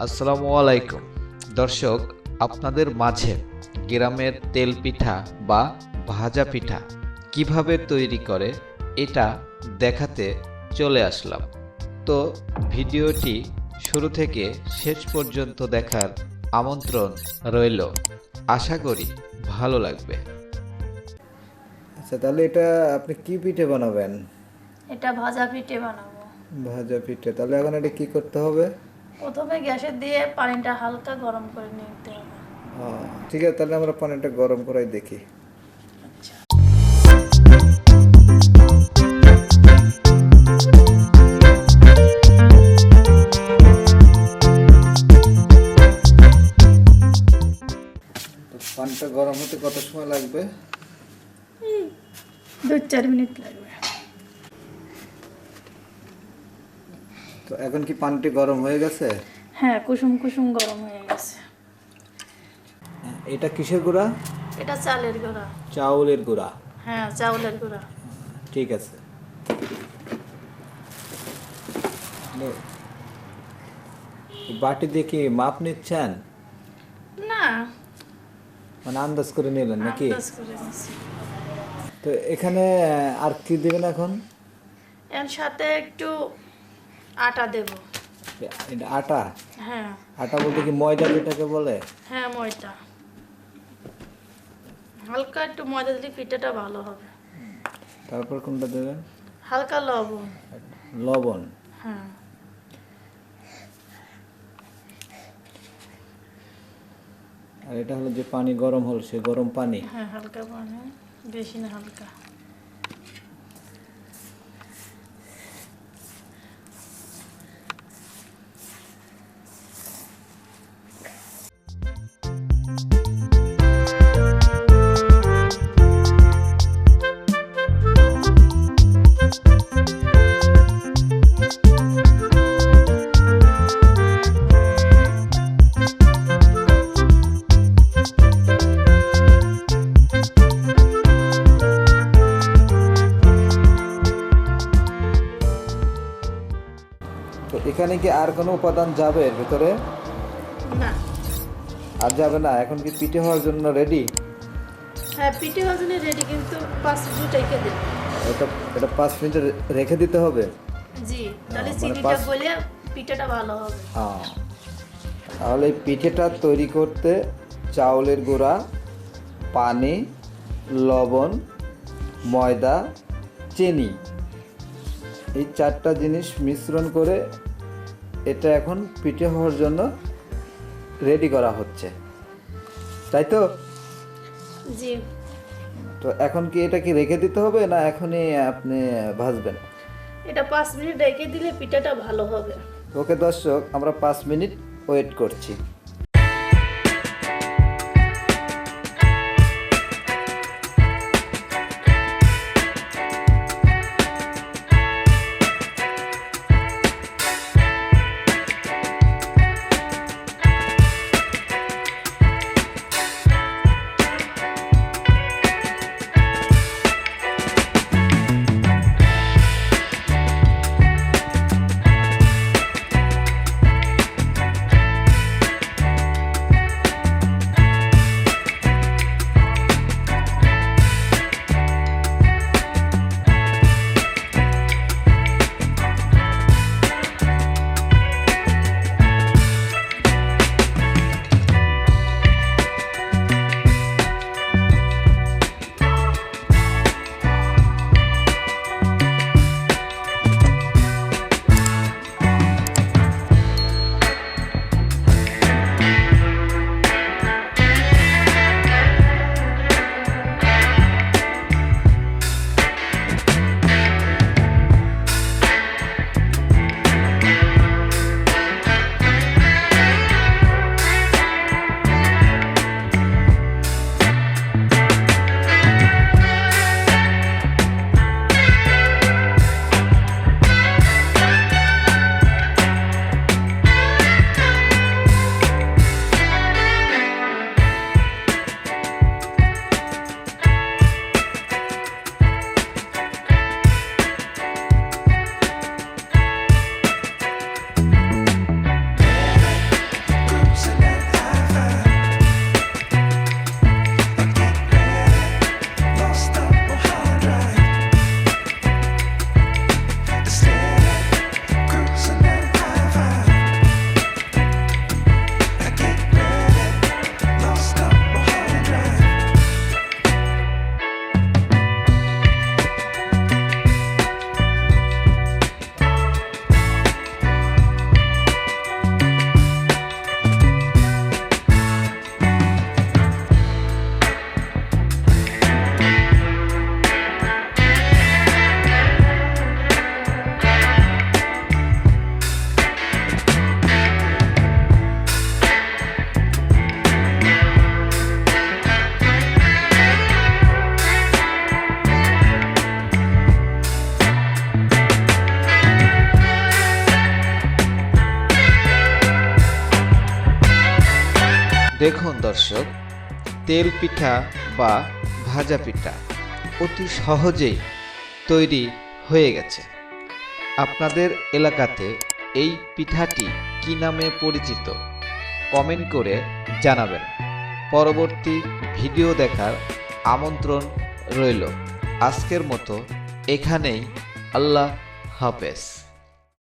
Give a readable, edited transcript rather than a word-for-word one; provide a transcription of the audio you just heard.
আসসালামু আলাইকুম দর্শক, আপনাদের মাঝে গ্রামের তেল পিঠা বা ভাজা পিঠা কিভাবে তৈরি করে এটা দেখাতে চলে আসলাম। তো ভিডিওটি শুরু থেকে শেষ পর্যন্ত দেখার আমন্ত্রণ রইল। আশা করি ভালো লাগবে। আচ্ছা, তাহলে এটা আপনি কি পিঠে বানাবেন? এটা ভাজা পিঠে বানাবো। ভাজা পিঠে। তাহলে এখন এটা কি করতে হবে? প্রথমে গ্যাসে দিয়ে পানিটা হালকা গরম করে নিতে হবে। ঠিক আছে, তাহলে আমরা পানিটা গরম করাই দেখি। আচ্ছা, তো পানিটা গরম হতে কত সময় লাগবে? 2-4 মিনিট লাগবে। তো এখন কি পানিটি গরম হয়ে গেছে? হ্যাঁ, কুসুম কুসুম গরম হয়ে গেছে। এটা কিসের গুঁড়া? এটা চালের গুঁড়া। চাউলের গুঁড়া। হ্যাঁ, চাউলের গুঁড়া। ঠিক আছে। বাটি দিয়ে কি মাপ নিচ্ছেন? না, মানে আন্দাজ করে নিলেন নাকি? আন্দাজ করে নিছি। তো এখানে আর কি দিবেন এখন? এর সাথে একটু আটা দেব। এটা আটা? হ্যাঁ আটা বলতে কি ময়দা যেটাকে বলে? হ্যাঁ, ময়দা। হালকা একটু ময়দা দিলে পিঠাটা ভালো হবে। তারপর কোনটা দেবেন? হালকা লবণ। লবণ। হ্যাঁ, আর এটা হলো যে পানি গরম হল, সে গরম পানি। হ্যাঁ, হালকা পানি, বেশি না, হালকা। তো এখানে কি আর কোনো উপাদান যাবে এর ভিতরে? না, আর যাবে না? এখন কি পিঠে হওয়ার জন্য রেডি? হ্যাঁ, পিঠে ভাজনে রেডি, কিন্তু 5 মিনিট রেখে দেব। এটা এটা 5 মিনিট রেখে দিতে হবে? জি, তাহলে মানে চিনিটা 5 গলে পিঠাটা ভালো হবে। তাহলে এই পিঠেটা তৈরি করতে চাউলের গুঁড়া, পানি, লবণ, ময়দা, চিনি, এই 4টা জিনিস মিশ্রণ করে এটা এখন পিঠে হওয়ার জন্য রেডি করা হচ্ছে, তাই তো? জি, তো এখন কি এটা কি রেখে দিতে হবে, না এখনই আপনি ভাজবেন? এটা 5 মিনিট রেখে দিলে পিঠাটা ভালো হবে। ওকে দর্শক, আমরা 5 মিনিট ওয়েট করছি। দেখুন দর্শক, তেল পিঠা বা ভাজা পিঠা অতি সহজেই তৈরি হয়ে গেছে। আপনাদের এলাকাতে এই পিঠাটি কি নামে পরিচিত কমেন্ট করে জানাবেন। পরবর্তী ভিডিও দেখার আমন্ত্রণ রইল। আজকের মতো এখানেই। আল্লাহ হাফেজ।